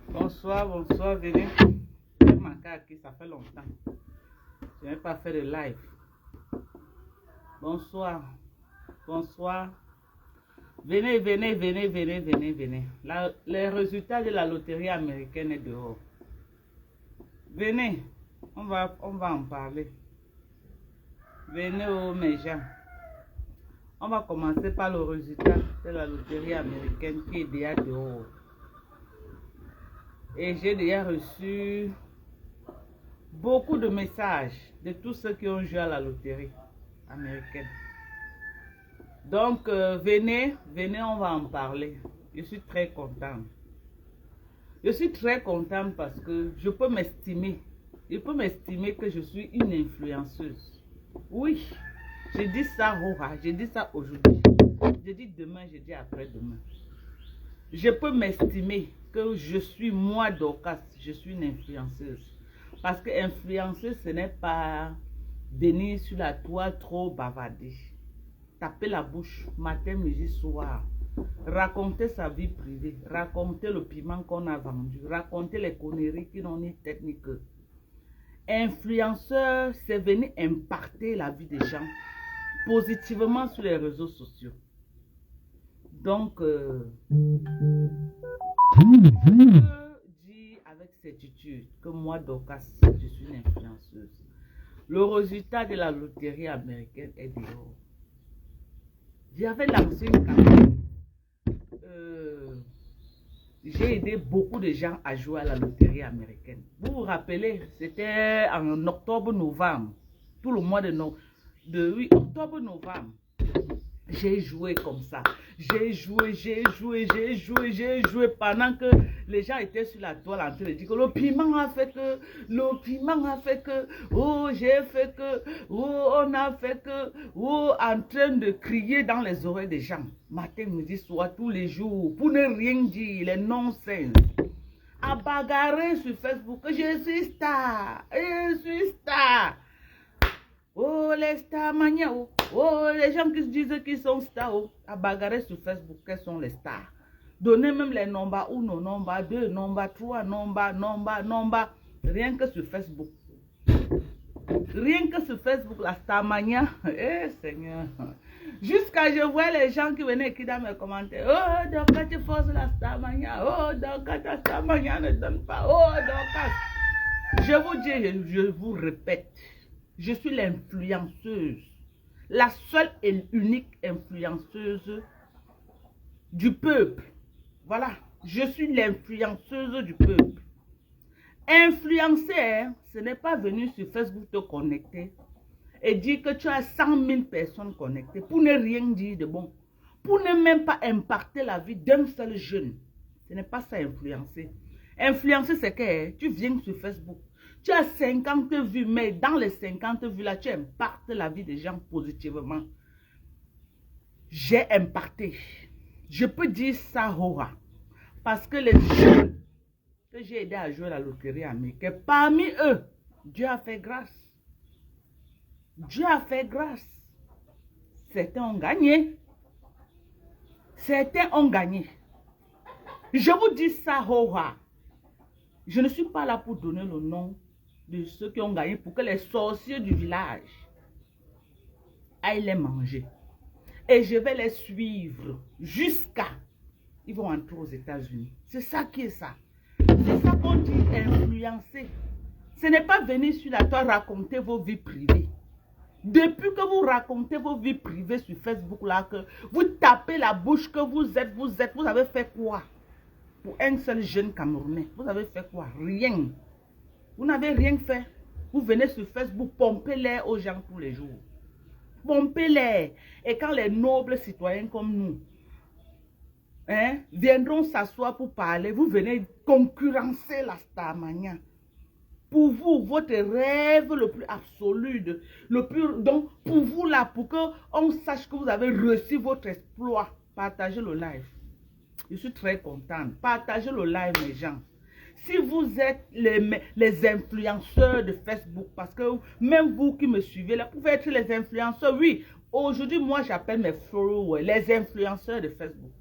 Bonsoir, bonsoir, venez. Je manque à qui, ça fait longtemps. Je n'ai pas fait de live. Bonsoir, bonsoir. Venez, venez, venez, venez, venez, venez. Les résultats de la loterie américaine est dehors. Venez, on va en parler. Venez, oh mes gens. On va commencer par le résultat de la loterie américaine qui est déjà dehors. Et j'ai déjà reçu beaucoup de messages de tous ceux qui ont joué à la loterie américaine. Donc, venez, on va en parler. Je suis très contente. Je suis très contente parce que je peux m'estimer. Je peux m'estimer que je suis une influenceuse. Oui, je dis ça, je dis ça aujourd'hui. Je dis demain, je dis après-demain. Je peux m'estimer que je suis moi Dorcas, je suis une influenceuse. Parce que influenceuse, ce n'est pas venir sur la toile trop bavarder. Taper la bouche, matin, midi, soir. Raconter sa vie privée, raconter le piment qu'on a vendu, raconter les conneries qui n'ont ni tête ni queue. Influenceur, c'est venir impacter la vie des gens positivement sur les réseaux sociaux. Donc, je dis avec certitude que moi, Dorcas, je suis une influenceuse. Le résultat de la loterie américaine est dehors. J'avais lancé une campagne. J'ai aidé beaucoup de gens à jouer à la loterie américaine. Vous vous rappelez, c'était en octobre-novembre. Tout le mois de octobre-novembre. J'ai joué comme ça. J'ai joué pendant que les gens étaient sur la toile en train de dire que le piment a fait que, oh j'ai fait que, oh on a fait que, oh en train de crier dans les oreilles des gens. Matin, midi, soir, tous les jours, pour ne rien dire, les non-sens. À bagarrer sur Facebook, je suis star, je suis star. Oh, les stars mania, oh, les gens qui se disent qu'ils sont stars, oh, à bagarrer sur Facebook, quels sont les stars. Donnez même les nombres 1, nombre 2, nombre 3, nombre, rien que sur Facebook. Rien que sur Facebook, la star mania, eh Seigneur. Jusqu'à je vois les gens qui venaient écrire dans mes commentaires, oh, Dorcas, tu forces la star mania, oh, Dorcas, ta star mania ne donne pas, oh, Dorcas. Je vous dis, je vous répète. Je suis l'influenceuse, la seule et unique influenceuse du peuple. Voilà, je suis l'influenceuse du peuple. Influencer, ce n'est pas venir sur Facebook te connecter et dire que tu as 100 000 personnes connectées pour ne rien dire de bon, pour ne même pas impacter la vie d'un seul jeune. Ce n'est pas ça influencer. Influencer, c'est que tu viens sur Facebook. Tu as 50 vues, mais dans les 50 vues là, tu impactes la vie des gens positivement. J'ai impacté. Je peux dire ça, Hora. Parce que les jeunes que j'ai aidé à jouer à la loterie américaine, parmi eux, Dieu a fait grâce. Dieu a fait grâce. Certains ont gagné. Certains ont gagné. Je vous dis ça, Hora. Je ne suis pas là pour donner le nom de ceux qui ont gagné pour que les sorciers du village aillent les manger. Et je vais les suivre jusqu'à... Ils vont entrer aux États-Unis. C'est ça qui est ça. C'est ça qu'on dit influencer. Ce n'est pas venir sur la toile raconter vos vies privées. Depuis que vous racontez vos vies privées sur Facebook, là, que vous tapez la bouche que vous avez fait quoi? Pour un seul jeune Camerounais, vous avez fait quoi? Rien. Vous n'avez rien fait. Vous venez sur Facebook, pomper-les aux gens tous les jours. Pompez-les. Et quand les nobles citoyens comme nous viendront s'asseoir pour parler, vous venez concurrencer la Starmania. Pour vous, votre rêve le plus absolu, donc pour vous là, pour qu'on sache que vous avez reçu votre exploit, partagez le live. Je suis très contente. Partagez le live, mes gens. Si vous êtes les influenceurs de Facebook, parce que même vous qui me suivez, là, vous pouvez être les influenceurs. Oui, aujourd'hui, moi, j'appelle mes followers les influenceurs de Facebook.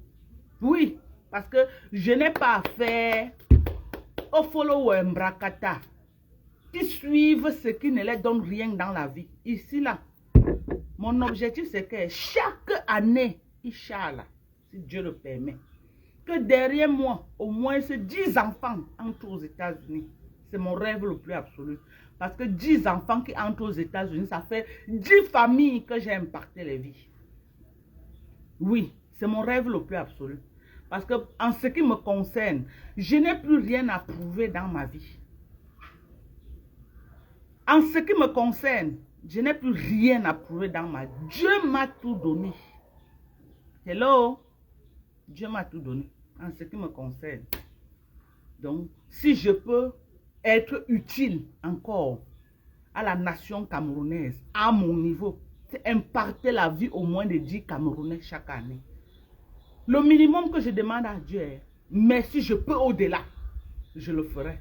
Oui, Parce que je n'ai pas affaire aux followers Mbrakata qui suivent ce qui ne leur donne rien dans la vie. Ici, là, mon objectif, c'est que chaque année, Inch'Allah, si Dieu le permet, que derrière moi, au moins 10 enfants entrent aux États-Unis. C'est mon rêve le plus absolu. Parce que 10 enfants qui entrent aux États-Unis, ça fait 10 familles que j'ai impacté les vies. Oui, c'est mon rêve le plus absolu. Parce que en ce qui me concerne, je n'ai plus rien à prouver dans ma vie. En ce qui me concerne, je n'ai plus rien à prouver dans ma vie. Dieu m'a tout donné. Hello? Dieu m'a tout donné en ce qui me concerne. Donc, si je peux être utile encore à la nation camerounaise, à mon niveau, c'est imparter la vie au moins de 10 Camerounais chaque année. Le minimum que je demande à Dieu est, mais si je peux au-delà, je le ferai.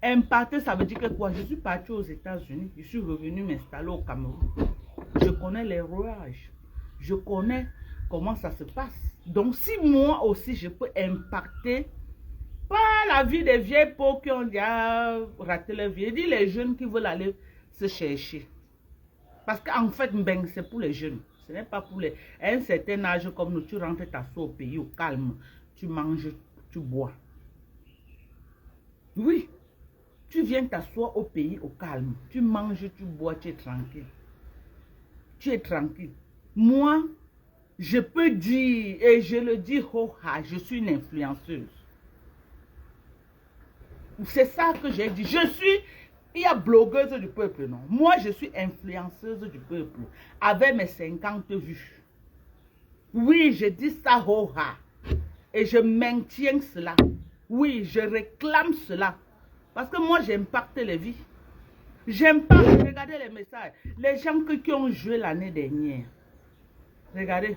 Imparter, ça veut dire que quoi? Je suis parti aux États-Unis, je suis revenu m'installer au Cameroun. Je connais les rouages, je connais comment ça se passe. Donc, si moi aussi, je peux impacter pas la vie des vieilles peaux qui ont déjà raté leur vie. Je dis les jeunes qui veulent aller se chercher. Parce qu'en fait, c'est pour les jeunes. Ce n'est pas pour les... À un certain âge comme nous, tu rentres t'asseoir au pays au calme. Tu manges, tu bois. Oui. Tu viens t'asseoir au pays au calme. Tu manges, tu bois, tu es tranquille. Tu es tranquille. Moi, je peux dire, et je le dis, je suis une influenceuse. C'est ça que j'ai dit. Il y a blogueuse du peuple, non? Moi, je suis influenceuse du peuple. Avec mes 50 vues. Oui, je dis ça, et je maintiens cela. Oui, je réclame cela. Parce que moi, j'impacte les vies. J'impacte, regardez les messages. Les gens qui ont joué l'année dernière. Regardez.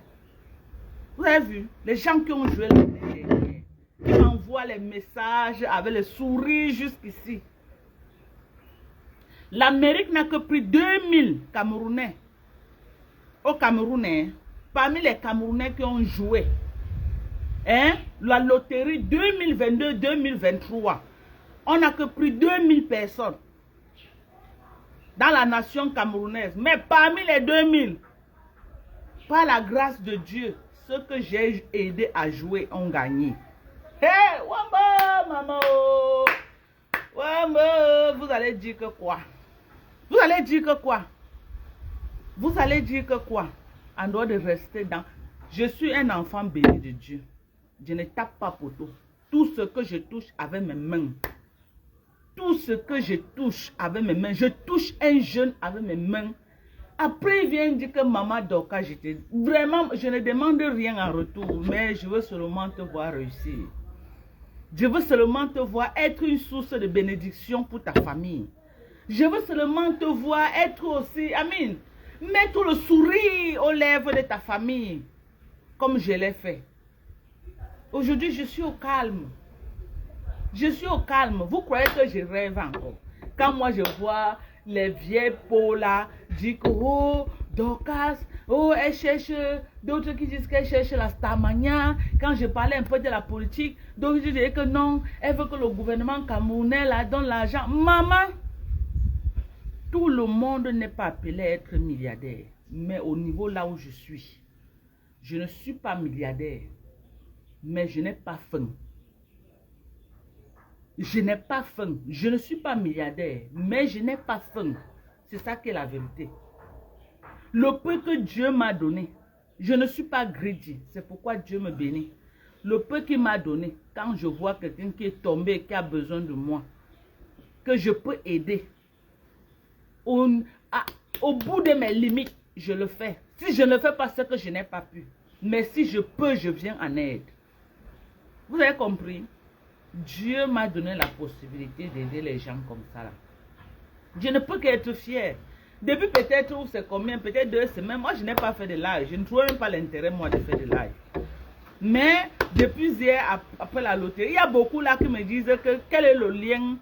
Vous avez vu? Les gens qui ont joué l'année dernière. Qui m'envoient les messages avec le sourire jusqu'ici. L'Amérique n'a que pris 2000 Camerounais. Au Cameroun, parmi les Camerounais qui ont joué. La loterie 2022-2023. On n'a que pris 2000 personnes dans la nation camerounaise. Mais parmi les 2000, par la grâce de Dieu, ceux que j'ai aidé à jouer ont gagné. Hey, Wamba, maman, Wamba, vous allez dire que quoi? Vous allez dire que quoi? Vous allez dire que quoi? En dehors de rester dans... Je suis un enfant béni de Dieu. Je ne tape pas poteau. Tout ce que je touche avec mes mains. Tout ce que je touche avec mes mains. Je touche un jeune avec mes mains. Après, il vient dire que maman Doka, j'étais... Vraiment, je ne demande rien en retour. Mais je veux seulement te voir réussir. Je veux seulement te voir être une source de bénédiction pour ta famille. Je veux seulement te voir être aussi... Amen. Mettre le sourire aux lèvres de ta famille. Comme je l'ai fait. Aujourd'hui, je suis au calme. Je suis au calme. Vous croyez que je rêve encore? Quand moi je vois les vieilles peaux là, dire que oh, Dorcas, oh, elle cherche, d'autres qui disent qu'elle cherche la Starmania. Quand je parlais un peu de la politique, d'autres disaient que non, elle veut que le gouvernement camerounais la donne l'argent. Maman, tout le monde n'est pas appelé à être milliardaire. Mais au niveau là où je suis, je ne suis pas milliardaire. Mais je n'ai pas faim. Je n'ai pas faim. Je ne suis pas milliardaire, mais je n'ai pas faim. C'est ça qui est la vérité. Le peu que Dieu m'a donné, je ne suis pas greedy. C'est pourquoi Dieu me bénit. Le peu qu'il m'a donné, quand je vois quelqu'un qui est tombé, qui a besoin de moi, que je peux aider, au bout de mes limites, je le fais. Si je ne fais pas ce que je n'ai pas pu, mais si je peux, je viens en aide. Vous avez compris? Dieu m'a donné la possibilité d'aider les gens comme ça là. Je ne peux qu'être fier. Depuis peut-être, c'est combien? Peut-être 2 semaines. Moi, je n'ai pas fait de live. Je ne trouve même pas l'intérêt, moi, de faire de live. Mais, depuis hier, après la loterie, il y a beaucoup là qui me disent que quel est le lien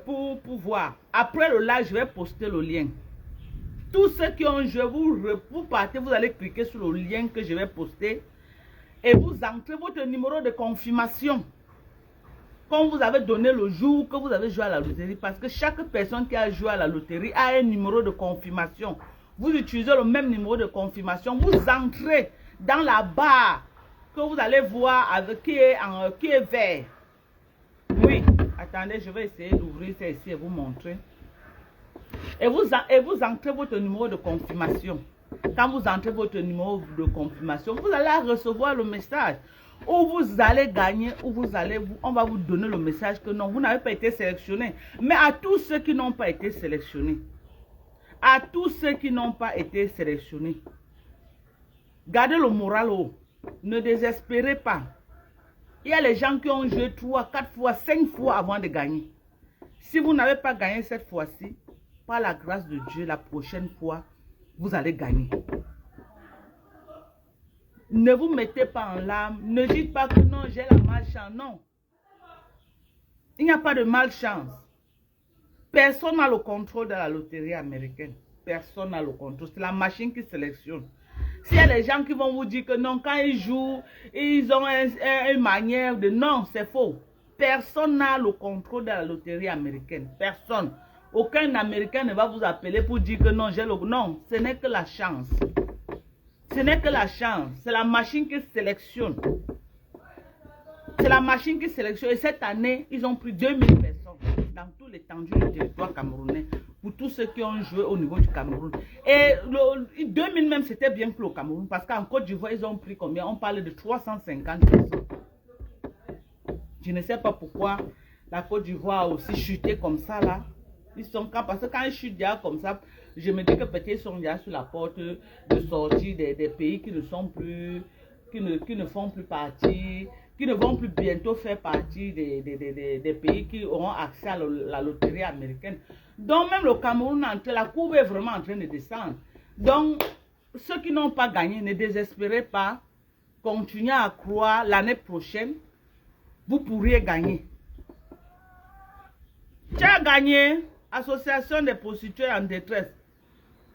pour voir. Après le live, je vais poster le lien. Tous ceux qui ont joué, vous partez, vous allez cliquer sur le lien que je vais poster. et vous entrez votre numéro de confirmation. Quand vous avez donné le jour que vous avez joué à la loterie, parce que chaque personne qui a joué à la loterie a un numéro de confirmation. Vous utilisez le même numéro de confirmation, vous entrez dans la barre que vous allez voir avec qui est vert. Oui, attendez, je vais essayer d'ouvrir ça ici et vous montrer. Et vous entrez votre numéro de confirmation. Quand vous entrez votre numéro de confirmation, vous allez recevoir le message. Où vous allez gagner, on va vous donner le message que non, vous n'avez pas été sélectionné. Mais à tous ceux qui n'ont pas été sélectionnés, gardez le moral haut. Ne désespérez pas. Il y a les gens qui ont joué 3, 4 fois, 5 fois avant de gagner. Si vous n'avez pas gagné cette fois-ci, par la grâce de Dieu, la prochaine fois, vous allez gagner. Ne vous mettez pas en larmes. Ne dites pas que non, j'ai la malchance. Non. Il n'y a pas de malchance. Personne n'a le contrôle de la loterie américaine. Personne n'a le contrôle. C'est la machine qui sélectionne. S'il y a des gens qui vont vous dire que non, quand ils jouent, ils ont une manière de... Non, c'est faux. Personne n'a le contrôle de la loterie américaine. Personne. Aucun Américain ne va vous appeler pour dire que non, j'ai le... Non, ce n'est que la chance. Ce n'est que la chance. C'est la machine qui sélectionne. C'est la machine qui sélectionne. Et cette année, ils ont pris 2000 personnes dans tout l'étendue du territoire camerounais. Pour tous ceux qui ont joué au niveau du Cameroun. Et 2000 même, c'était bien plus au Cameroun. Parce qu'en Côte d'Ivoire, ils ont pris combien? On parle de 350 personnes. Je ne sais pas pourquoi la Côte d'Ivoire a aussi chuté comme ça là. Ils sont parce que quand ils chutent déjà comme ça, je me dis que peut-être ils sont déjà sur la porte de sortie des pays qui ne sont plus, qui ne font plus partie, qui ne vont plus bientôt faire partie des pays qui auront accès à la loterie américaine. Donc même le Cameroun, la courbe est vraiment en train de descendre. Donc ceux qui n'ont pas gagné, ne désespérez pas, continuez à croire, l'année prochaine, vous pourriez gagner. Tu as gagné, Association des prostituées en détresse.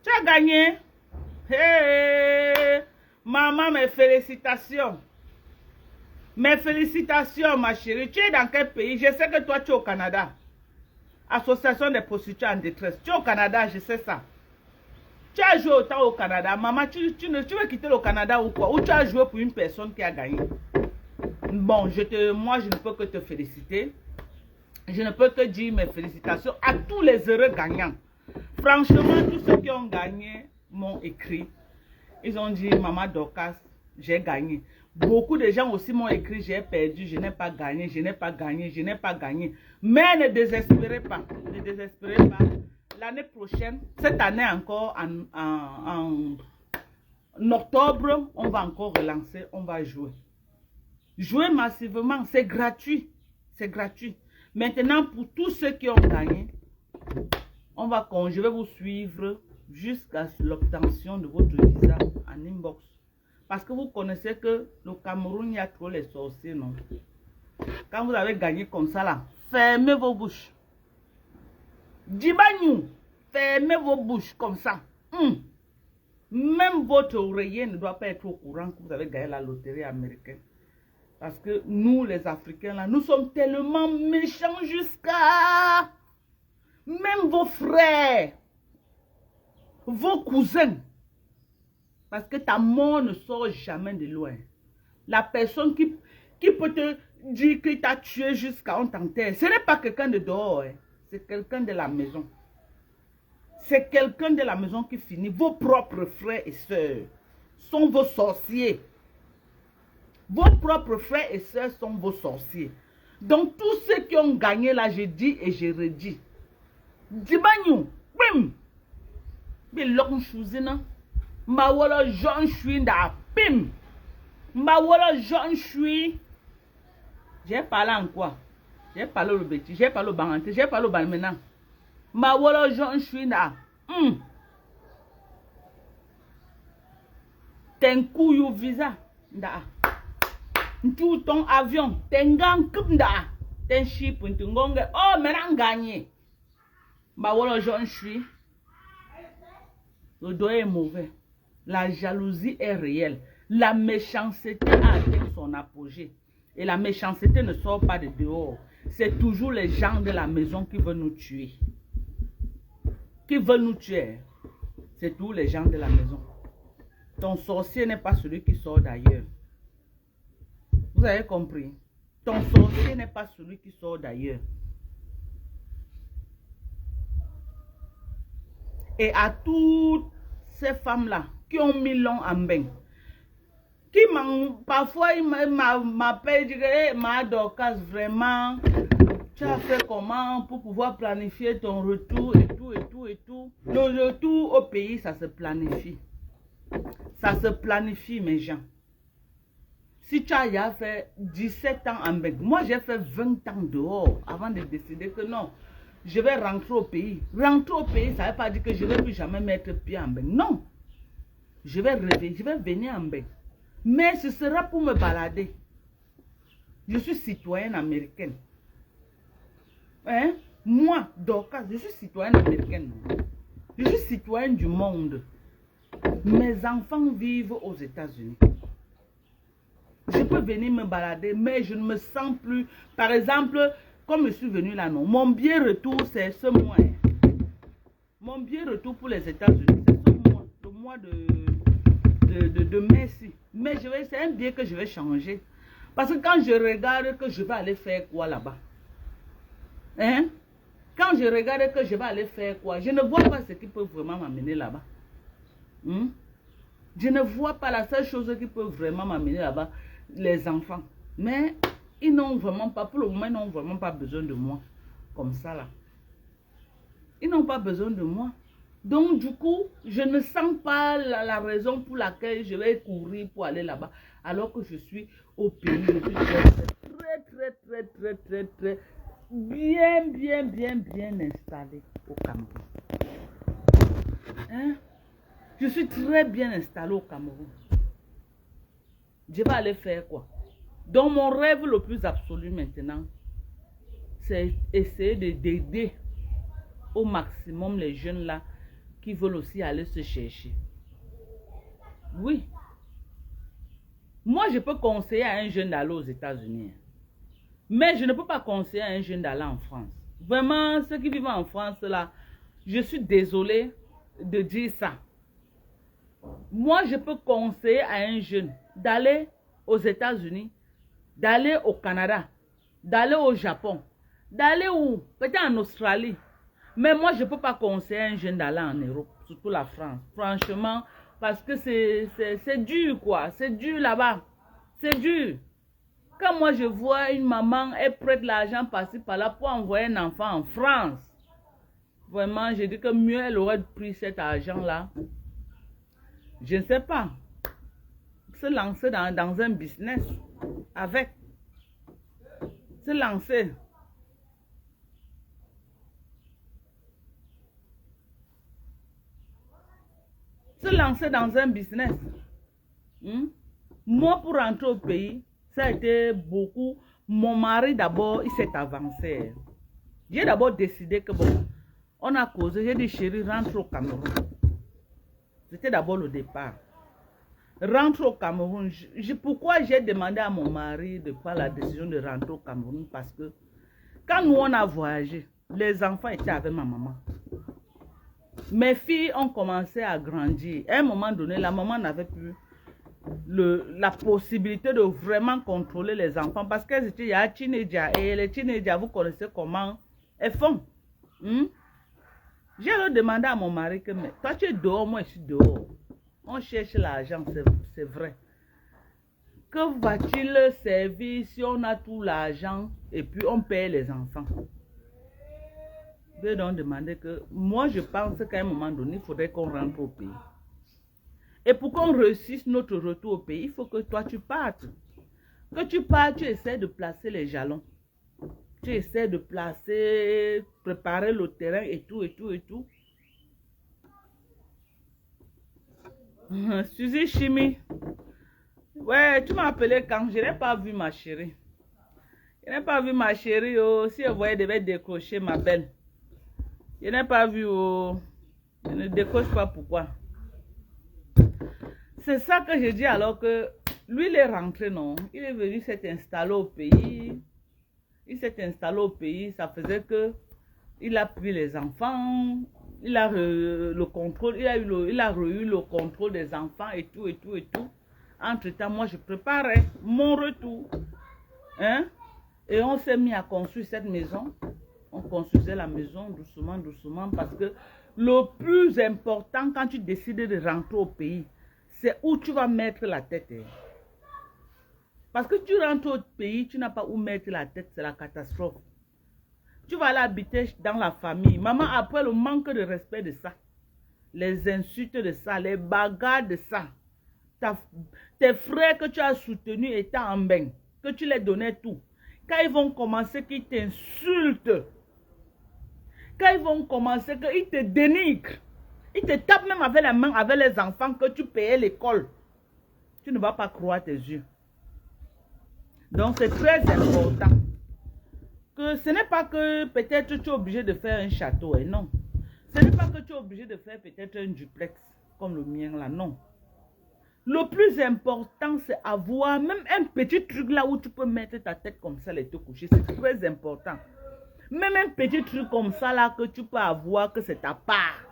Tu as gagné. Hey, maman, mes félicitations. Mes félicitations, ma chérie. Tu es dans quel pays? Je sais que toi, tu es au Canada. Association des prostituées en détresse. Tu es au Canada, je sais ça. Tu as joué autant au Canada. Maman, tu veux quitter le Canada ou quoi? Ou tu as joué pour une personne qui a gagné? Bon, moi, je ne peux que te féliciter. Je ne peux que dire mes félicitations à tous les heureux gagnants. Franchement, tous ceux qui ont gagné m'ont écrit. Ils ont dit, Maman Dorcas, j'ai gagné. Beaucoup de gens aussi m'ont écrit, j'ai perdu, je n'ai pas gagné, je n'ai pas gagné, je n'ai pas gagné. Mais ne désespérez pas, ne désespérez pas. L'année prochaine, cette année encore, en octobre, on va encore relancer, on va jouer. Jouer massivement, c'est gratuit. C'est gratuit. Maintenant, pour tous ceux qui ont gagné, je vais vous suivre jusqu'à l'obtention de votre visa en inbox. Parce que vous connaissez que le Cameroun, il y a trop les sorciers, non? Quand vous avez gagné comme ça, là, fermez vos bouches. Dibagnou, fermez vos bouches comme ça. Même votre oreiller ne doit pas être au courant que vous avez gagné la loterie américaine. Parce que nous, les Africains, là, nous sommes tellement méchants jusqu'à... Même vos frères, vos cousins. Parce que ta mort ne sort jamais de loin. La personne qui peut te dire qu'il t'a tué jusqu'à on t'enterre, ce n'est pas quelqu'un de dehors. C'est quelqu'un de la maison. C'est quelqu'un de la maison qui finit. Vos propres frères et sœurs sont vos sorciers. Vos propres frères et sœurs sont vos sorciers. Donc tous ceux qui ont gagné là, je dis et je redis. Dibagnou, bim. Bilok chouzina. Mawolo Jean Chui da bim. Mawolo Jean Chui. J'ai parlé en quoi? J'ai parlé au bêtis, j'ai parlé au banganté, j'ai parlé au balmena. Mawolo Jean Chui da. Ten couillou visa da. Tout ton avion, tengang kubda, ten chip, ngonge. Oh, maintenant gagné. Bah voilà, j'en suis. Le doigt est mauvais. La jalousie est réelle. La méchanceté a atteint son apogée. Et la méchanceté ne sort pas de dehors. C'est toujours les gens de la maison qui veulent nous tuer. Qui veulent nous tuer. C'est tous les gens de la maison. Ton sorcier n'est pas celui qui sort d'ailleurs. Vous avez compris? Ton sorcier n'est pas celui qui sort d'ailleurs. Et à toutes ces femmes-là qui ont mis l'on en bain, qui parfois ils m'appellent et disent hey, ma Dorcas, vraiment, tu as fait comment pour pouvoir planifier ton retour et tout et tout et tout. Le retour au pays, ça se planifie. Ça se planifie, mes gens. Si tu as fait 17 ans en bain, moi j'ai fait 20 ans dehors avant de décider que non, je vais rentrer au pays. Rentrer au pays, ça ne veut pas dire que je ne vais plus jamais mettre pied en bain. Non. Je vais rêver, je vais venir en bain. Mais ce sera pour me balader. Je suis citoyenne américaine. Hein? Moi, Dorcas, je suis citoyenne américaine. Je suis citoyenne du monde. Mes enfants vivent aux États-Unis. Je peux venir me balader, mais je ne me sens plus. Par exemple, comme je suis venue là, non. Mon billet retour, c'est ce mois. Mon billet retour pour les États-Unis, c'est ce mois. Le mois de mai-ci. Mais c'est un billet que je vais changer. Parce que quand je regarde que je vais aller faire quoi là-bas, hein? Quand je regarde que je vais aller faire quoi, je ne vois pas ce qui peut vraiment m'amener là-bas. Je ne vois pas la seule chose qui peut vraiment m'amener là-bas, les enfants. Mais ils n'ont vraiment pas, pour le moment, ils n'ont vraiment pas besoin de moi. Comme ça là. Ils n'ont pas besoin de moi. Donc du coup, je ne sens pas la raison pour laquelle je vais courir pour aller là-bas. Alors que je suis au pays, je suis très bien installé au Cameroun. Hein? Je suis très bien installé au Cameroun. Je vais aller faire quoi? Donc mon rêve le plus absolu maintenant, c'est essayer d'aider au maximum les jeunes là qui veulent aussi aller se chercher. Oui. Moi, je peux conseiller à un jeune d'aller aux États-Unis. Mais je ne peux pas conseiller à un jeune d'aller en France. Vraiment, ceux qui vivent en France là, je suis désolée de dire ça. Moi, je peux conseiller à un jeune d'aller aux États-Unis, d'aller au Canada, d'aller au Japon, d'aller où? Peut-être en Australie. Mais moi, je ne peux pas conseiller à un jeune d'aller en Europe, surtout la France. Franchement, parce que c'est dur, quoi. C'est dur là-bas. C'est dur. Quand moi, je vois une maman, elle prête l'argent par-ci, par-là pour envoyer un enfant en France. Vraiment, je dis que mieux, elle aurait pris cet argent-là. Je ne sais pas. Se lancer dans un business avec. Se lancer. Se lancer dans un business. Moi, pour rentrer au pays, ça a été beaucoup. Mon mari, d'abord, il s'est avancé. J'ai d'abord décidé que, bon, on a causé. J'ai dit, chérie, rentre au Cameroun. C'était d'abord le départ. Rentre au Cameroun. Pourquoi j'ai demandé à mon mari de prendre la décision de rentrer au Cameroun? Parce que quand nous, on a voyagé, les enfants étaient avec ma maman. Mes filles ont commencé à grandir. À un moment donné, la maman n'avait plus la possibilité de vraiment contrôler les enfants parce qu'elles étaient il y a teenagers et les teenagers, vous connaissez comment elles font. J'ai alors demandé à mon mari que mais, toi tu es dehors, moi je suis dehors. On cherche l'argent, c'est vrai. Que va-t-il servir si on a tout l'argent et puis on paye les enfants? Je vais donc demander que moi je pense qu'à un moment donné, il faudrait qu'on rentre au pays. Et pour qu'on réussisse notre retour au pays, il faut que toi tu partes. Que tu partes, tu essaies de placer les jalons. Tu essaies de placer, préparer le terrain et tout, et tout, et tout. Suzy Chimi. Ouais, tu m'as appelé quand? Je n'ai pas vu ma chérie. Je n'ai pas vu ma chérie. Oh. Si elle voyait, elle devait décrocher ma belle. Je n'ai pas vu. Oh. Je ne décroche pas pourquoi. C'est ça que je dis alors que Lui, il est rentré, non? Il est venu s'être installé au pays. Il s'est installé au pays. Ça faisait que il a pris les enfants. Il a le contrôle. Il a eu le contrôle des enfants et tout, et tout, et tout. Entre-temps, moi, je préparais mon retour. Hein? Et on s'est mis à construire cette maison. On construisait la maison doucement, doucement, parce que le plus important quand tu décides de rentrer au pays, c'est où tu vas mettre la tête. Parce que tu rentres au pays, tu n'as pas où mettre la tête, c'est la catastrophe. Tu vas aller habiter dans la famille. Maman, après le manque de respect de ça, les insultes de ça, les bagarres de ça, tes frères que tu as soutenus étant en bain, que tu les donnais tout, quand ils vont commencer qu'ils t'insultent, quand ils vont commencer qu'ils te dénigrent, ils te tapent même avec la main avec les enfants que tu payais l'école, tu ne vas pas croire tes yeux. Donc c'est très important que ce n'est pas que peut-être tu es obligé de faire un château, et non. Ce n'est pas que tu es obligé de faire peut-être un duplex comme le mien là, non. Le plus important, c'est avoir même un petit truc là où tu peux mettre ta tête comme ça et te coucher. C'est très important. Même un petit truc comme ça là que tu peux avoir, que c'est ta part.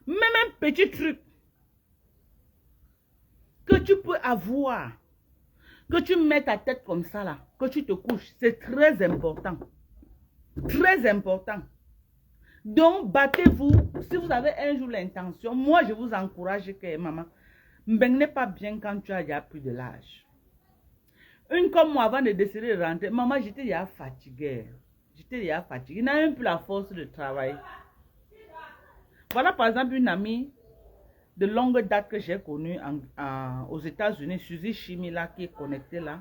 Même un petit truc que tu peux avoir, que tu mets ta tête comme ça là, que tu te couches, c'est très important. Très important. Donc, battez-vous. Si vous avez un jour l'intention, moi je vous encourage que maman, n'est pas bien quand tu as déjà plus de l'âge. Une comme moi, avant de décider de rentrer, maman, j'étais déjà fatiguée. J'étais déjà fatiguée. Je n'avais même plus la force de travailler. Voilà par exemple une amie de longue date que j'ai connue aux États-Unis, Suzy Chimie là, qui est connectée là.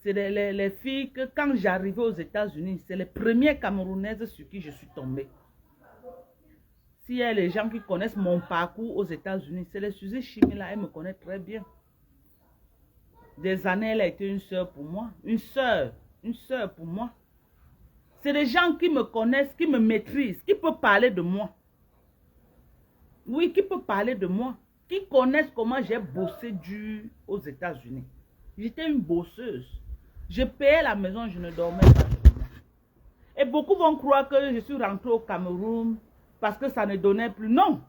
C'est les filles que quand j'arrivais aux États-Unis, c'est les premières Camerounaises sur qui je suis tombée. S'il y a les gens qui connaissent mon parcours aux États-Unis, c'est les Suzy Chimie là, elle me connaît très bien. Des années, elle a été une soeur pour moi. Une soeur pour moi. C'est des gens qui me connaissent, qui me maîtrisent, qui peuvent parler de moi. Oui, qui peuvent parler de moi. Qui connaissent comment j'ai bossé dur aux États-Unis. J'étais une bosseuse. Je payais la maison, je ne dormais pas. Et beaucoup vont croire que je suis rentrée au Cameroun parce que ça ne donnait plus. Non.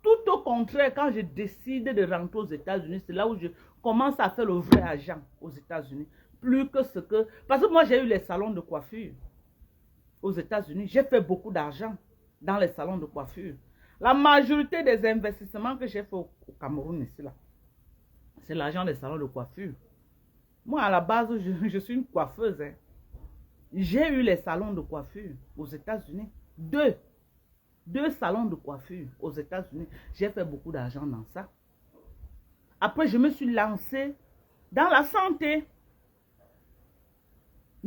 Tout au contraire, quand je décide de rentrer aux États-Unis, c'est là où je commence à faire le vrai argent aux États-Unis. Plus que ce que... Parce que moi, j'ai eu les salons de coiffure aux États-Unis. J'ai fait beaucoup d'argent dans les salons de coiffure. La majorité des investissements que j'ai fait au Cameroun ici, là, c'est l'argent des salons de coiffure. Moi, à la base, je suis une coiffeuse. Hein. J'ai eu les salons de coiffure aux États-Unis. Deux salons de coiffure aux États-Unis. J'ai fait beaucoup d'argent dans ça. Après, je me suis lancée dans la santé.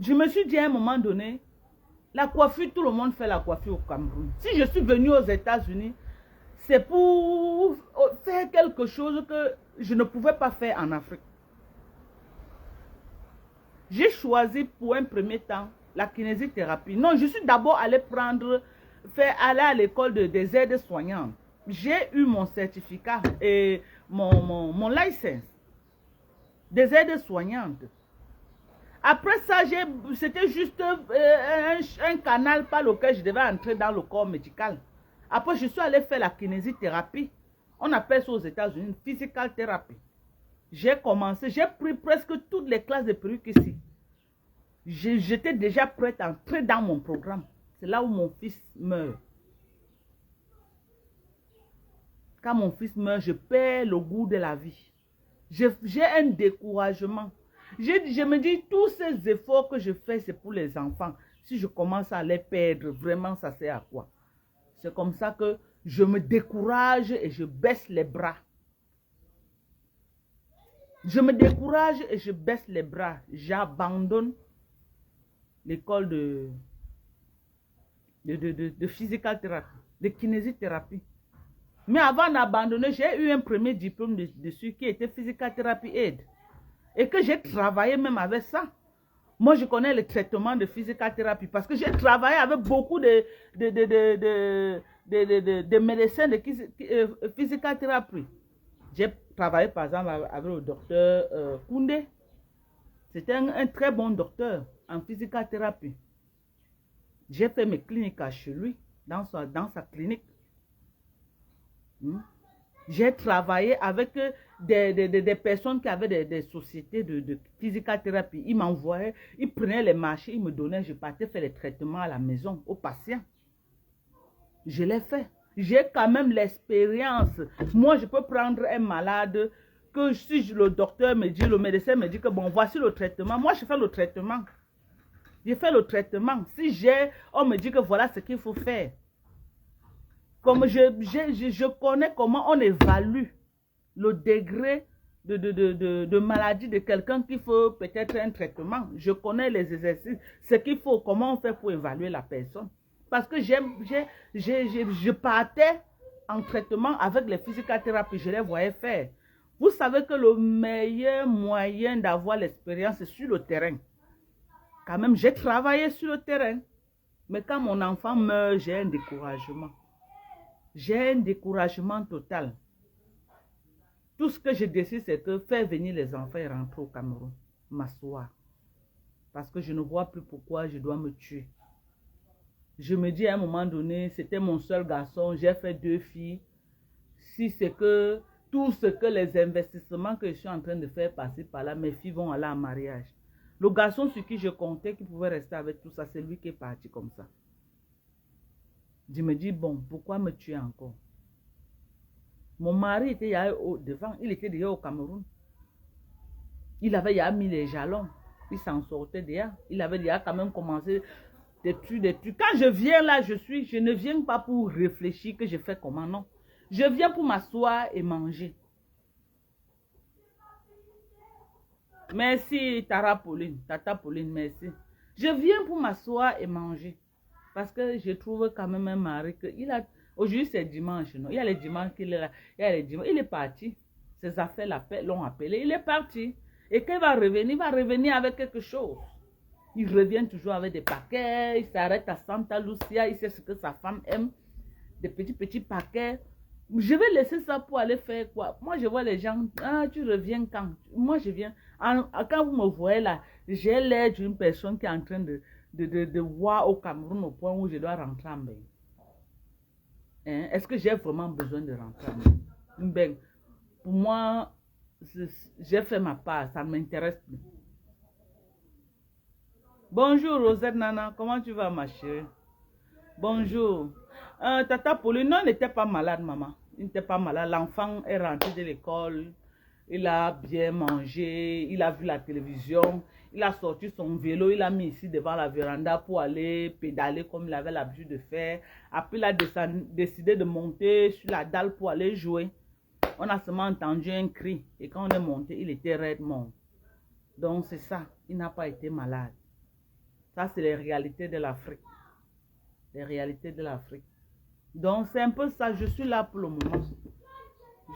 Je me suis dit à un moment donné, la coiffure, tout le monde fait la coiffure au Cameroun. Si je suis venue aux États-Unis, c'est pour faire quelque chose que je ne pouvais pas faire en Afrique. J'ai choisi pour un premier temps la kinésithérapie. Non, je suis d'abord allée aller à l'école des aides-soignantes. J'ai eu mon certificat et mon licence des aides-soignantes. Après ça, c'était juste un canal par lequel je devais entrer dans le corps médical. Après, je suis allée faire la kinésithérapie. On appelle ça aux États-Unis physical therapy. J'ai commencé, j'ai pris presque toutes les classes de perruque ici. J'étais déjà prête à entrer dans mon programme. C'est là où mon fils meurt. Quand mon fils meurt, je perds le goût de la vie. J'ai un découragement. Je me dis, tous ces efforts que je fais, c'est pour les enfants. Si je commence à les perdre, vraiment, ça sert à quoi? C'est comme ça que je me décourage et je baisse les bras. Je me décourage et je baisse les bras. J'abandonne l'école de physical thérapie, de kinésithérapie. Mais avant d'abandonner, j'ai eu un premier diplôme dessus qui était physical therapy aid. Et que j'ai travaillé même avec ça. Moi, je connais le traitement de physicothérapie parce que j'ai travaillé avec beaucoup de médecins de physicothérapie. J'ai travaillé par exemple avec le docteur Koundé. C'était un très bon docteur en physicothérapie. J'ai fait mes cliniques chez lui, dans sa clinique. J'ai travaillé avec des personnes qui avaient des sociétés de physicothérapie. Ils m'envoyaient, ils prenaient les marchés, ils me donnaient, je partais faire les traitements à la maison, aux patients. Je l'ai fait. J'ai quand même l'expérience. Moi, je peux prendre un malade que si le docteur me dit, le médecin me dit que bon, voici le traitement. Moi, je fais le traitement. Je fais le traitement. Si on me dit que voilà ce qu'il faut faire. Comme je connais comment on évalue le degré de maladie de quelqu'un qu'il faut peut-être un traitement. Je connais les exercices, ce qu'il faut, comment on fait pour évaluer la personne. Parce que je partais en traitement avec les physicothérapies, je les voyais faire. Vous savez que le meilleur moyen d'avoir l'expérience, c'est sur le terrain. Quand même, j'ai travaillé sur le terrain. Mais quand mon enfant meurt, j'ai un découragement. J'ai un découragement total. Tout ce que je décide, c'est que faire venir les enfants et rentrer au Cameroun, m'asseoir. Parce que je ne vois plus pourquoi je dois me tuer. Je me dis à un moment donné, c'était mon seul garçon, j'ai fait 2 filles. Si c'est que tout ce que les investissements que je suis en train de faire passer par là, mes filles vont aller en mariage. Le garçon sur qui je comptais, qui pouvait rester avec tout ça, c'est lui qui est parti comme ça. Je me dis, bon, pourquoi me tuer encore? Mon mari était devant, il était déjà au Cameroun. Il avait déjà mis les jalons, il s'en sortait déjà. Il avait déjà quand même commencé des trucs. Quand je viens là, je ne viens pas pour réfléchir que je fais comment, non. Je viens pour m'asseoir et manger. Merci, Tata Pauline, merci. Je viens pour m'asseoir et manger. Parce que je trouve quand même un mari que aujourd'hui c'est dimanche, non? Il y a les dimanches qu'il est là. Il est parti. Ses affaires l'ont appelé. Il est parti. Et quand il va revenir avec quelque chose. Il revient toujours avec des paquets. Il s'arrête à Santa Lucia. Il sait ce que sa femme aime. Des petits paquets. Je vais laisser ça pour aller faire quoi? Moi, je vois les gens. Ah, tu reviens quand? Moi, je viens. Quand vous me voyez là, j'ai l'air d'une personne qui est en train de voir au Cameroun au point où je dois rentrer en bain. Hein? Est-ce que j'ai vraiment besoin de rentrer en bain? Pour moi, j'ai fait ma part. Ça ne m'intéresse plus. Bonjour Rosette Nana, comment tu vas ma chérie? Bonjour. Tata Pauline, non, il n'était pas malade, maman. Il n'était pas malade. L'enfant est rentré de l'école. Il a bien mangé. Il a vu la télévision. Il a sorti son vélo. Il l'a mis ici devant la véranda pour aller pédaler comme il avait l'habitude de faire. Après, il a décidé de monter sur la dalle pour aller jouer. On a seulement entendu un cri. Et quand on est monté, il était raide mort. Donc, c'est ça. Il n'a pas été malade. Ça, c'est les réalités de l'Afrique. Les réalités de l'Afrique. Donc, c'est un peu ça. Je suis là pour le moment.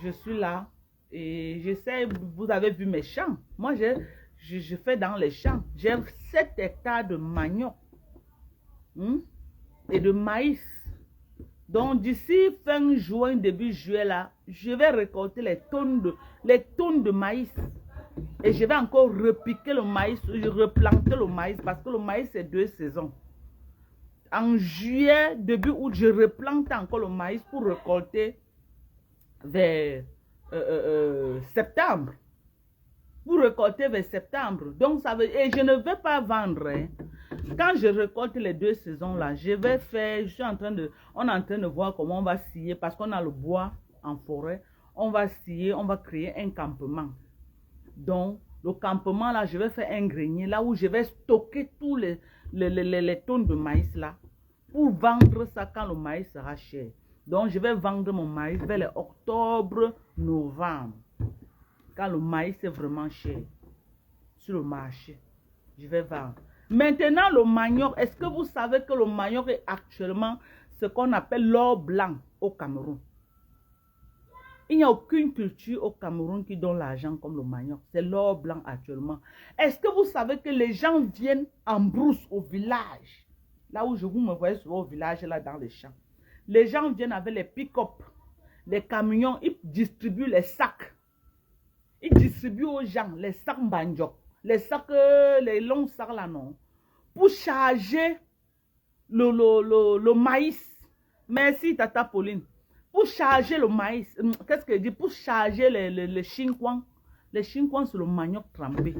Je suis là. Et j'essaie, vous avez vu mes champs. Moi, je fais dans les champs. J'ai 7 hectares de manioc. Et de maïs. Donc, d'ici fin juin, début juillet, là, je vais récolter les tonnes de maïs. Et je vais encore repiquer le maïs, replanter le maïs, parce que le maïs, c'est 2 saisons. En juillet, début août, je replante encore le maïs pour récolter vers septembre. Pour récolter vers septembre. Donc, ça veut, et je ne vais pas vendre. Hein. Quand je récolte les 2 saisons là, on est en train de voir comment on va scier, parce qu'on a le bois en forêt. On va scier, on va créer un campement. Donc, le campement là, je vais faire un grenier là où je vais stocker tous les tonnes de maïs là pour vendre ça quand le maïs sera cher. Donc, je vais vendre mon maïs vers les octobre, novembre. Quand le maïs est vraiment cher sur le marché, je vais vendre. Maintenant, le manioc, est-ce que vous savez que le manioc est actuellement ce qu'on appelle l'or blanc au Cameroun? Il n'y a aucune culture au Cameroun qui donne l'argent comme le manioc. C'est l'or blanc actuellement. Est-ce que vous savez que les gens viennent en brousse au village? Là où vous me voyez souvent au village, là dans les champs. Les gens viennent avec les pick-up, les camions, ils distribuent les sacs. Ils distribuent aux gens les sacs banjok, les sacs, les longs sacs là, non. Pour charger le maïs. Merci, Tata Pauline. Pour charger le maïs, qu'est-ce que je dis? Pour charger les chinkwang. Les chinkwang, c'est le manioc trempé.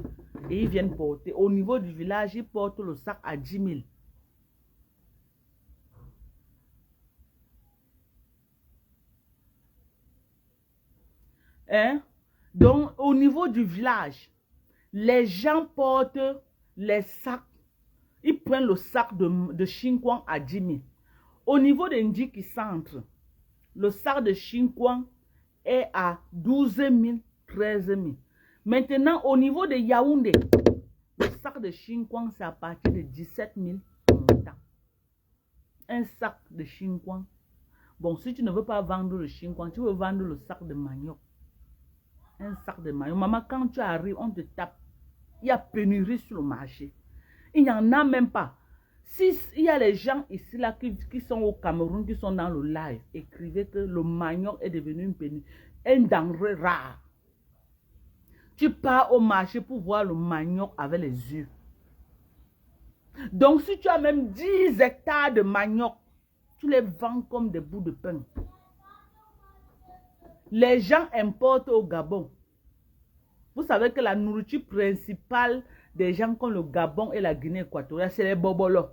Et ils viennent porter. Au niveau du village, ils portent le sac à 10 000. Hein? Donc, au niveau du village, les gens portent les sacs. Ils prennent le sac de chinkwang à 10 000. Au niveau de Ndjiki Centre, le sac de chinkwang est à 12 000, 13 000. Maintenant, au niveau de Yaoundé, le sac de chinkwang, c'est à partir de 17 000 en montant. Un sac de chinkwang. Bon, si tu ne veux pas vendre le chinkwang, tu veux vendre le sac de manioc. Un sac de manioc. Maman, quand tu arrives, on te tape. Il y a pénurie sur le marché. Il n'y en a même pas. Si il y a les gens ici là qui sont au Cameroun, qui sont dans le live, écrivez que le manioc est devenu une pénurie, un denrée rare. Tu pars au marché pour voir le manioc avec les yeux. Donc si tu as même 10 hectares de manioc, tu les vends comme des bouts de pain. Les gens importent au Gabon. Vous savez que la nourriture principale des gens comme le Gabon et la Guinée équatoriale, c'est les bobolos.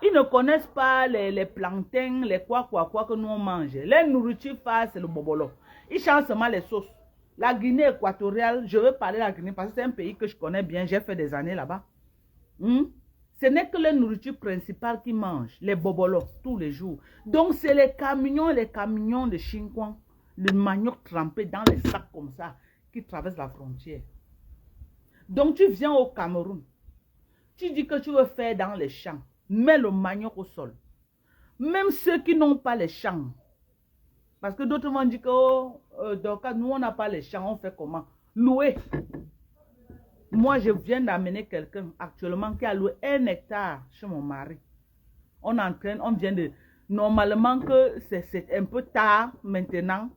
Ils ne connaissent pas les plantains, les quoi que nous on mange. Les nourritures phares, c'est le bobolo. Ils changent seulement les sauces. La Guinée équatoriale, je veux parler de la Guinée parce que c'est un pays que je connais bien. J'ai fait des années là-bas. Ce n'est que les nourritures principales qu'ils mangent, les bobolos, tous les jours. Donc, c'est les camions de chinkwang, le manioc trempé dans les sacs comme ça, qui traversent la frontière. Donc, tu viens au Cameroun. Tu dis que tu veux faire dans les champs. Mets le manioc au sol. Même ceux qui n'ont pas les champs. Parce que d'autres vont dire que oh, donc, nous, on n'a pas les champs. On fait comment? Louer. Moi, je viens d'amener quelqu'un actuellement qui a loué 1 hectare chez mon mari. On vient de... Normalement, que c'est un peu tard maintenant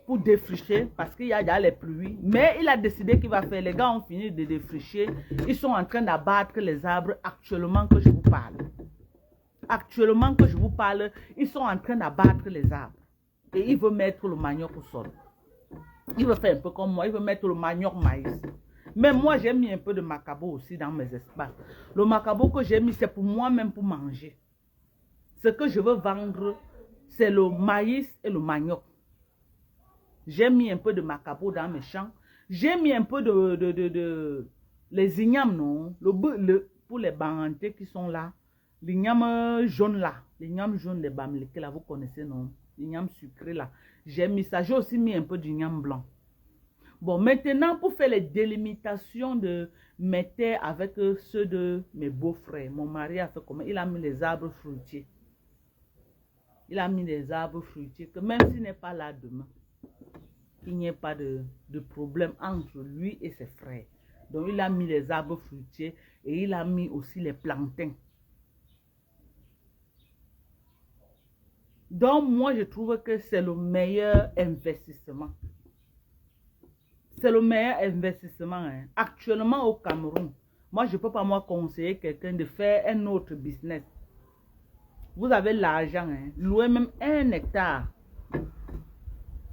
pour défricher parce qu'il y a déjà les pluies. Mais il a décidé qu'il va faire. Les gars ont fini de défricher. Ils sont en train d'abattre les arbres actuellement que je vous parle. Actuellement que je vous parle, ils sont en train d'abattre les arbres. Et il veut mettre le manioc au sol. Il veut faire un peu comme moi. Il veut mettre le manioc maïs. Mais moi, j'ai mis un peu de macabo aussi dans mes espaces. Le macabo que j'ai mis, c'est pour moi-même pour manger. Ce que je veux vendre, c'est le maïs et le manioc. J'ai mis un peu de macabo dans mes champs. J'ai mis un peu les ignames, non? Pour les banantés qui sont là. L'igname jaune là. L'igname jaune des bamlékés là, vous connaissez, non? L'igname sucré là. J'ai mis ça. J'ai aussi mis un peu d'igname blanc. Bon, maintenant, pour faire les délimitations de mes terres avec ceux de mes beaux-frères, mon mari a fait comment? Il a mis les arbres fruitiers. Il a mis des arbres fruitiers que même s'il n'est pas là demain, il n'y ait pas de problème entre lui et ses frères. Donc, il a mis les arbres fruitiers et il a mis aussi les plantains. Donc, moi, je trouve que c'est le meilleur investissement. C'est le meilleur investissement. Hein. Actuellement, au Cameroun, moi, je ne peux pas moi conseiller quelqu'un de faire un autre business. Vous avez l'argent, hein. Louez même 1 hectare.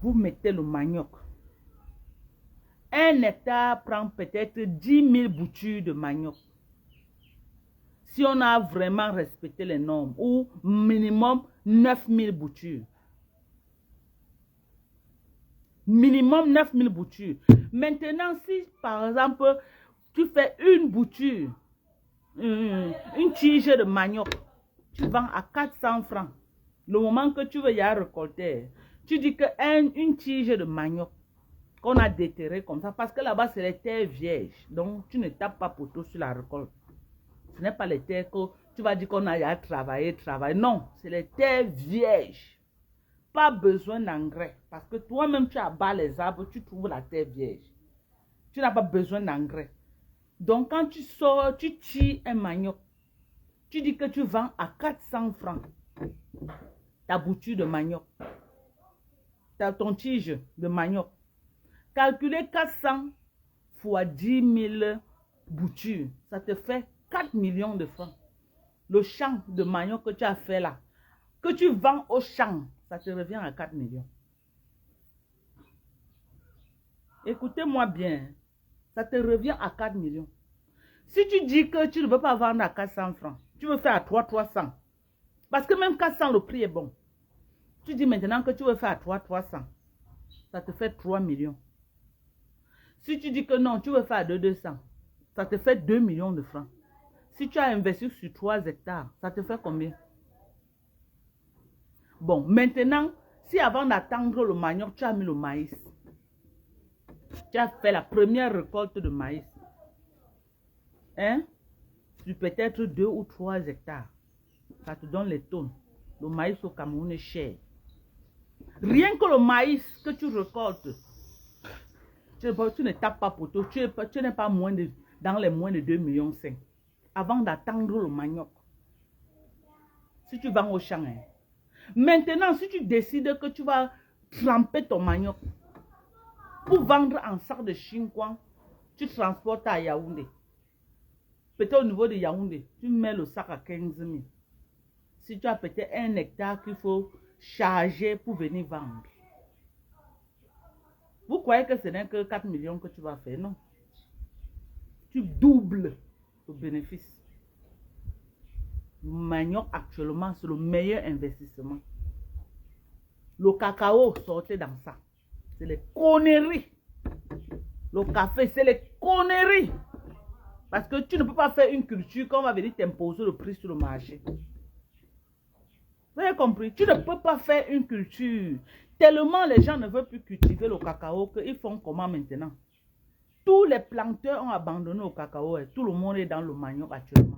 Vous mettez le manioc. 1 hectare prend peut-être 10 000 boutures de manioc. Si on a vraiment respecté les normes, ou minimum 9 000 boutures. Minimum 9 000 boutures. Maintenant, si par exemple, tu fais une bouture, une tige de manioc, tu vends à 400 francs. Le moment que tu veux y aller récolter, tu dis que une tige de manioc qu'on a déterré comme ça, parce que là-bas, c'est les terres vierges. Donc, tu ne tapes pas poteau sur la récolte. Ce n'est pas les terres que tu vas dire qu'on a à travailler. Non, c'est les terres vierges. pas besoin d'engrais. Parce que toi-même, tu abats les arbres, tu trouves la terre vierge. Tu n'as pas besoin d'engrais. Donc, quand tu sors, tu tires un manioc. Tu dis que tu vends à 400 francs ta bouture de manioc. Ton tige de manioc. Calculez 400 fois 10 000 boutures. Ça te fait 4 millions de francs. Le champ de manioc que tu as fait là, que tu vends au champ, ça te revient à 4 millions. Écoutez-moi bien, ça te revient à 4 millions. Si tu dis que tu ne veux pas vendre à 400 francs, tu veux faire à 300. Parce que même 400, le prix est bon. Tu dis maintenant que tu veux faire à 300. Ça te fait 3 millions. Si tu dis que non, tu veux faire à 200, ça te fait 2 millions de francs. Si tu as investi sur 3 hectares, ça te fait combien? Bon, maintenant, si avant d'attendre le manioc, tu as mis le maïs. Tu as fait la première récolte de maïs. Hein? Sur peut-être 2 ou 3 hectares. Ça te donne les tonnes. Le maïs au Cameroun est cher. Rien que le maïs que tu récoltes, tu ne tapes pas pour toi. Tu n'es pas dans les moins de 2,5 millions. Avant d'attendre le manioc. Si tu vends au champ. Hein. Maintenant, si tu décides que tu vas tremper ton manioc pour vendre en sac de Chinquan, tu transportes à Yaoundé. Peut-être au niveau de Yaoundé, tu mets le sac à 15 000. Si tu as peut-être 1 hectare qu'il faut charger pour venir vendre. Vous croyez que ce n'est que 4 millions que tu vas faire? Non. Tu doubles le bénéfice. Le manioc actuellement, c'est le meilleur investissement. Le cacao, sortez dans ça. C'est les conneries. Le café, c'est les conneries. Parce que tu ne peux pas faire une culture qu'on va venir t'imposer le prix sur le marché. Vous avez compris? Tu ne peux pas faire une culture. Tellement les gens ne veulent plus cultiver le cacao qu'ils font comment maintenant? Tous les planteurs ont abandonné le cacao et tout le monde est dans le manioc actuellement.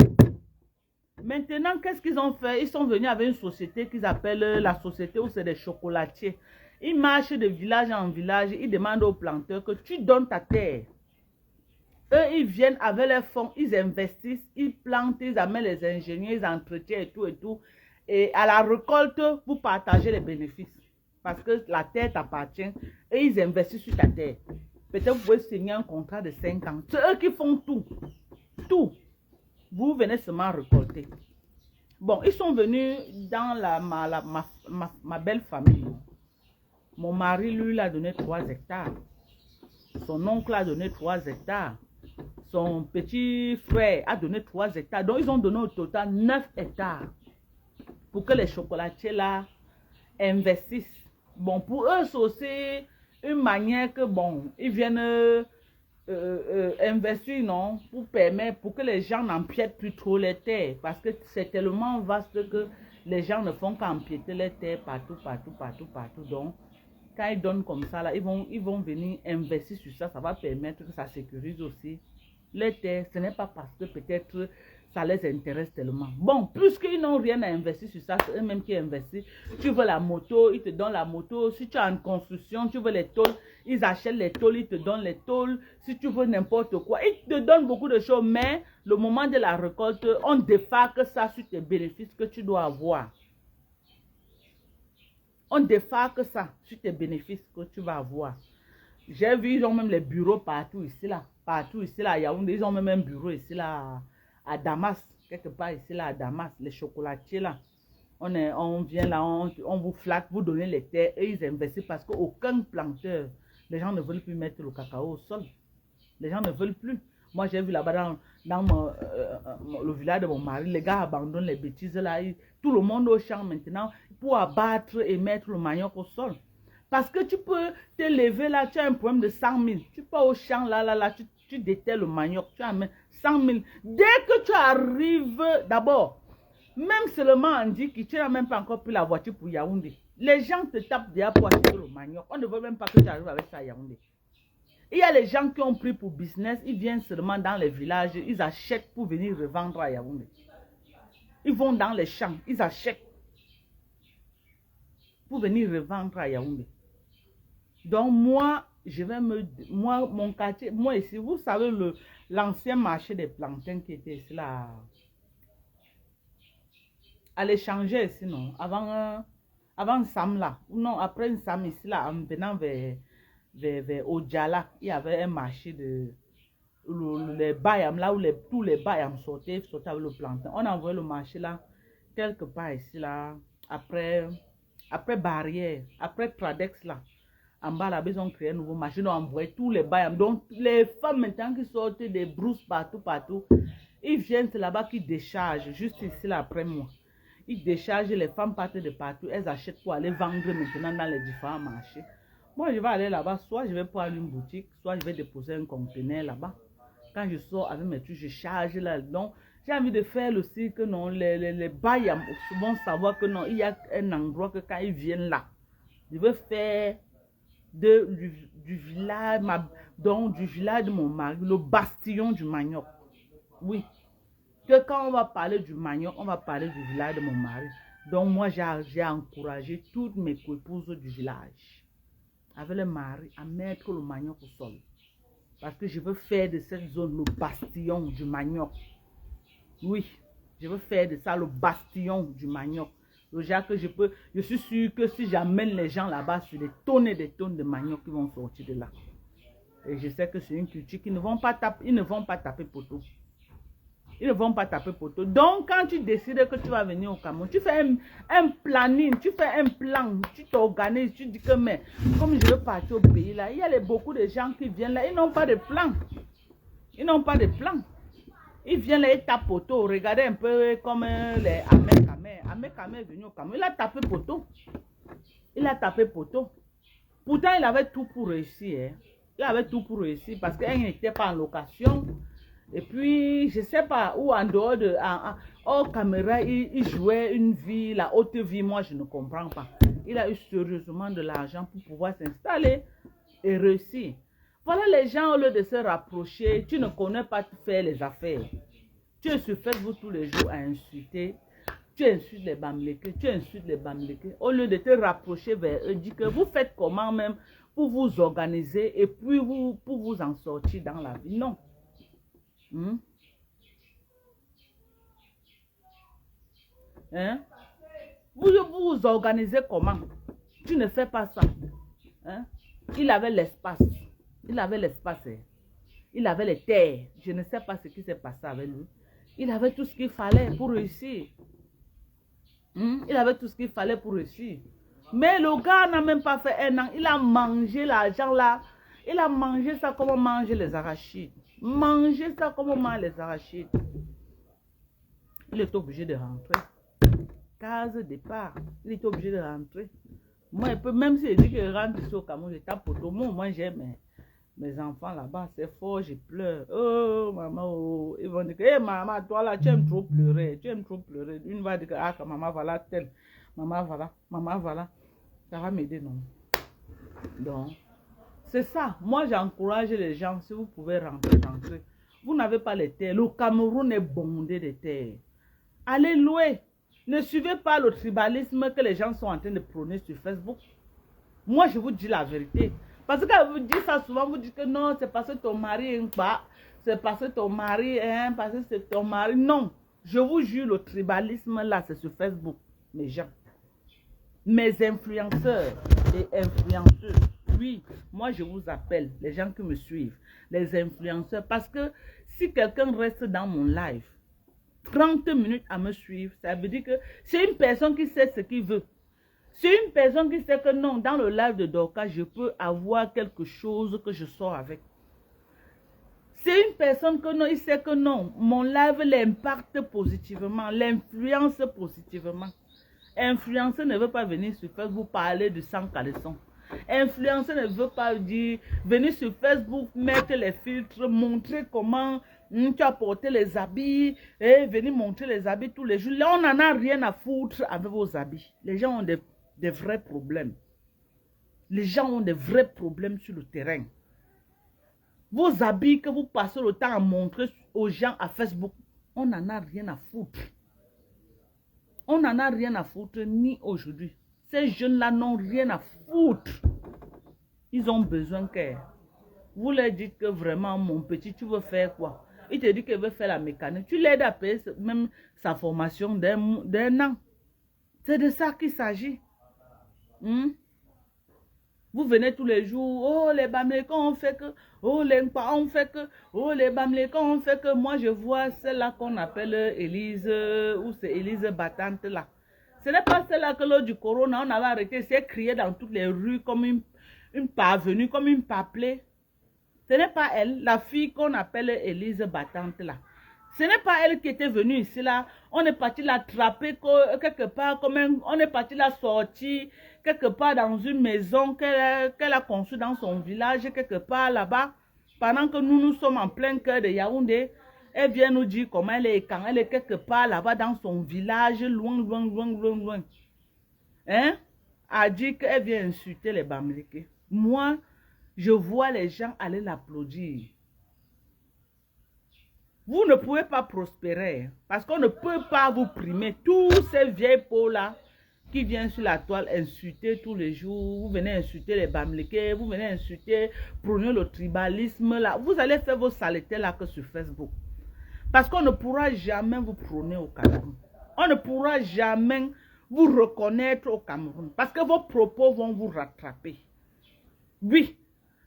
Maintenant, qu'est-ce qu'ils ont fait? Ils sont venus avec une société qu'ils appellent la société où c'est des chocolatiers. Ils marchent de village en village. Ils demandent aux planteurs que tu donnes ta terre. Eux, ils viennent avec leurs fonds, ils investissent, ils plantent, ils amènent les ingénieurs, ils entretiennent et tout et tout. Et à la récolte, vous partagez les bénéfices. Parce que la terre t'appartient et ils investissent sur ta terre. Peut-être vous pouvez signer un contrat de 5 ans. C'est eux qui font tout. Tout. Vous venez seulement récolter. Bon, ils sont venus dans ma belle famille. Mon mari, lui, il a donné 3 hectares. Son oncle a donné 3 hectares. Son petit frère a donné 3 hectares. Donc, ils ont donné au total 9 hectares. Pour que les chocolatiers là investissent. Bon, pour eux, c'est aussi une manière que, bon, ils viennent investir, non, pour permettre, pour que les gens n'empiètent plus trop les terres. Parce que c'est tellement vaste que les gens ne font qu'empiéter les terres partout. Donc, quand ils donnent comme ça, là, ils vont venir investir sur ça. Ça va permettre que ça sécurise aussi les terres. Ce n'est pas parce que peut-être ça les intéresse tellement. Bon, puisqu'ils n'ont rien à investir sur ça, c'est eux-mêmes qui investissent. Tu veux la moto, ils te donnent la moto. Si tu as une construction, tu veux les tôles, ils achètent les tôles, ils te donnent les tôles. Si tu veux n'importe quoi, ils te donnent beaucoup de choses. Mais le moment de la récolte, on défarque ça sur tes bénéfices que tu dois avoir. On défarque ça sur tes bénéfices que tu vas avoir. J'ai vu, ils ont même les bureaux partout ici, là. Partout ici, là, à Yaoundé. Ils ont même un bureau ici, là, à Damas. Quelque part ici, là, à Damas. Les chocolatiers, là. On vient là, on vous flatte, vous donnez les terres et ils investissent parce qu'aucun planteur, les gens ne veulent plus mettre le cacao au sol. Les gens ne veulent plus. Moi, j'ai vu là-bas dans le village de mon mari, les gars abandonnent les bêtises là. Tout le monde au champ maintenant pour abattre et mettre le manioc au sol. Parce que tu peux te lever là, tu as un problème de 100 000. Tu pars au champ là, tu déterres le manioc, tu amènes 100 000. Dès que tu arrives, d'abord, même seulement on dit que tu n'as même pas encore pris la voiture pour Yaoundé. Les gens te tapent déjà pour acheter le manioc. On ne veut même pas que tu arrives avec ça à Yaoundé. Il y a les gens qui ont pris pour business, ils viennent seulement dans les villages, ils achètent pour venir revendre à Yaoundé. Ils vont dans les champs, ils achètent. pour venir revendre à Yaoundé. Donc moi, moi, mon quartier, moi ici, vous savez, l'ancien marché des plantains qui était ici là, à l'échanger ici, non, avant Sam là, non, après Sam ici là, en venant vers Ojala, il y avait un marché de, les bayams là où tous les bayams sortaient avec le plantain. On a envoyé le marché là, quelque part ici là, après Barrière, après Tradex là. En bas là, ils ont créé un nouveau marché, ils ont envoyé tous les bayams. Donc les femmes maintenant qui sortent des brousses partout, ils viennent là-bas qui déchargent, juste ici là après moi. Ils déchargent, les femmes partent de partout, elles achètent pour aller vendre maintenant dans les différents marchés. Moi je vais aller là-bas, soit je vais prendre une boutique, soit je vais déposer un conteneur là-bas. Quand je sors avec mes trucs, je charge là. Donc j'ai envie de faire aussi que non, les bayams vont savoir que non, il y a un endroit que quand ils viennent là, je veux faire du village, donc du village de mon mari, le bastion du manioc. Oui. Que quand on va parler du manioc, on va parler du village de mon mari. Donc moi, j'ai encouragé toutes mes épouses du village, avec le mari, à mettre le manioc au sol. Parce que je veux faire de cette zone le bastion du manioc. Oui, je veux faire de ça le bastion du manioc. Le genre que je suis sûr que si j'amène les gens là-bas sur des tonnes et des tonnes de manioc qui vont sortir de là. Et je sais que c'est une culture qui ne vont pas taper, ils ne vont pas taper poteau. Ils ne vont pas taper poteau. Donc, quand tu décides que tu vas venir au Cameroun, tu fais un planning, tu fais un plan, tu t'organises, tu dis que mais comme je veux partir au pays là, il y a beaucoup de gens qui viennent là, ils n'ont pas de plan. Ils n'ont pas de plan. Ils viennent là, ils tapent poteau. Regardez un peu comme les Ahmed Kamé est venu au Cameroun. Il a tapé poteau. Il a tapé poteau. Pourtant, il avait tout pour réussir. Hein. Il avait tout pour réussir parce qu'il n'était pas en location. Et puis, je ne sais pas, où en dehors de... hors caméra, il jouait une vie, la haute vie. Moi, je ne comprends pas. Il a eu sérieusement de l'argent pour pouvoir s'installer et réussir. Voilà les gens, au lieu de se rapprocher, tu ne connais pas faire les affaires. Tu es sur Facebook tous les jours à insulter. Tu insultes les Bamileke, tu insultes les Bamileke. Au lieu de te rapprocher vers eux, dis que vous faites comment même pour vous organiser et puis pour vous en sortir dans la vie. Non. Hein? Vous vous organisez comment? Tu ne fais pas ça. Hein? Il avait l'espace. Il avait l'espace. Il avait les terres. Je ne sais pas ce qui s'est passé avec lui. Il avait tout ce qu'il fallait pour réussir. Il avait tout ce qu'il fallait pour réussir. Mais le gars n'a même pas fait un an. Il a mangé l'argent là. Il a mangé ça comme on mange les arachides. Manger ça comme on mange les arachides. Il est obligé de rentrer. Case départ. Il est obligé de rentrer. Moi, même si je dis que je rentre ici au Cameroun, je tape pour tout le monde. Moi, j'ai mes enfants là-bas. C'est fort, je pleure. Oh, maman, oh. Ils vont dire que, hé, maman, toi là, tu aimes trop pleurer. Tu aimes trop pleurer. Une va dire que, ah, maman, voilà, tel. Maman, voilà. Ça va m'aider, non? Donc, c'est ça. Moi, j'encourage les gens, si vous pouvez rentrer. Vous n'avez pas les terres. Le Cameroun est bondé de terres. Allez louer. Ne suivez pas le tribalisme que les gens sont en train de prôner sur Facebook. Moi, je vous dis la vérité. Parce que quand vous dites ça souvent, vous dites que non, c'est parce que ton mari est pas. C'est parce que ton mari est parce que c'est ton mari. Non. Je vous jure, le tribalisme là, c'est sur Facebook. Mes gens. Mes influenceurs et influenceuses. Oui, moi je vous appelle, les gens qui me suivent, les influenceurs. Parce que si quelqu'un reste dans mon live, 30 minutes à me suivre, ça veut dire que c'est une personne qui sait ce qu'il veut. C'est une personne qui sait que non, dans le live de Dorcas, je peux avoir quelque chose que je sors avec. C'est une personne que non, il sait que non, mon live l'impacte positivement, l'influence positivement. Influencer ne veut pas venir sur Facebook parler de sang caleçon. Influencer ne veut pas dire venir sur Facebook, mettre les filtres, montrer comment tu as porté les habits et venir montrer les habits tous les jours. Là, on n'en a rien à foutre avec vos habits. Les gens ont des vrais problèmes. Les gens ont des vrais problèmes sur le terrain. Vos habits que vous passez le temps à montrer aux gens à Facebook, on n'en a rien à foutre. On n'en a rien à foutre ni aujourd'hui. Ces jeunes-là n'ont rien à foutre. Ils ont besoin qu'elle. Vous leur dites que vraiment, mon petit, tu veux faire quoi? Il te dit qu'il veut faire la mécanique. Tu l'aides à payer même sa formation d'un an. C'est de ça qu'il s'agit. Vous venez tous les jours, oh les Bamilekans on fait que, oh les Nkpa on fait que, oh les Bamilekans on fait que. Moi je vois celle-là qu'on appelle Élise, ou c'est Élise Battante là. Ce n'est pas celle-là que lors du corona on avait arrêté, c'est crié dans toutes les rues comme une parvenue, comme une paplée. Ce n'est pas elle, la fille qu'on appelle Élise Battante là. Ce n'est pas elle qui était venue ici là. On est parti l'attraper quelque part, on est parti la sortir quelque part dans une maison qu'elle a conçue dans son village, quelque part là-bas. Pendant que nous sommes en plein cœur de Yaoundé, elle vient nous dire comment elle est quand elle est quelque part là-bas dans son village, loin, loin, loin, loin, loin. Hein? A dit qu'elle vient insulter les Bamileke. Moi, je vois les gens aller l'applaudir. Vous ne pouvez pas prospérer parce qu'on ne peut pas vous primer. Tous ces vieilles peaux-là qui viennent sur la toile insulter tous les jours. Vous venez insulter les Bamileke, vous venez insulter, prôner le tribalisme là. Vous allez faire vos saletés là que sur Facebook. Parce qu'on ne pourra jamais vous prôner au Cameroun. On ne pourra jamais vous reconnaître au Cameroun. Parce que vos propos vont vous rattraper. Oui.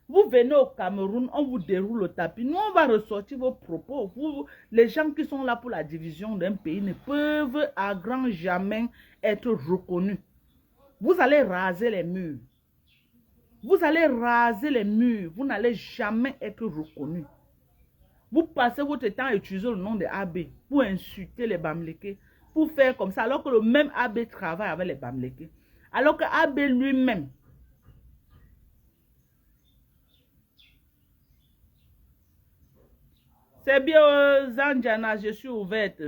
Vous venez au Cameroun, on vous déroule le tapis. Nous, on va ressortir vos propos. Les gens qui sont là pour la division d'un pays ne peuvent à grand jamais être reconnus. Vous allez raser les murs. Vous allez raser les murs. Vous n'allez jamais être reconnus. Vous passez votre temps à utiliser le nom de AB pour insulter les Bamileke, pour faire comme ça, alors que le même AB travaille avec les Bamileke. Alors que AB lui-même, c'est bien, Zanjana, je suis ouverte.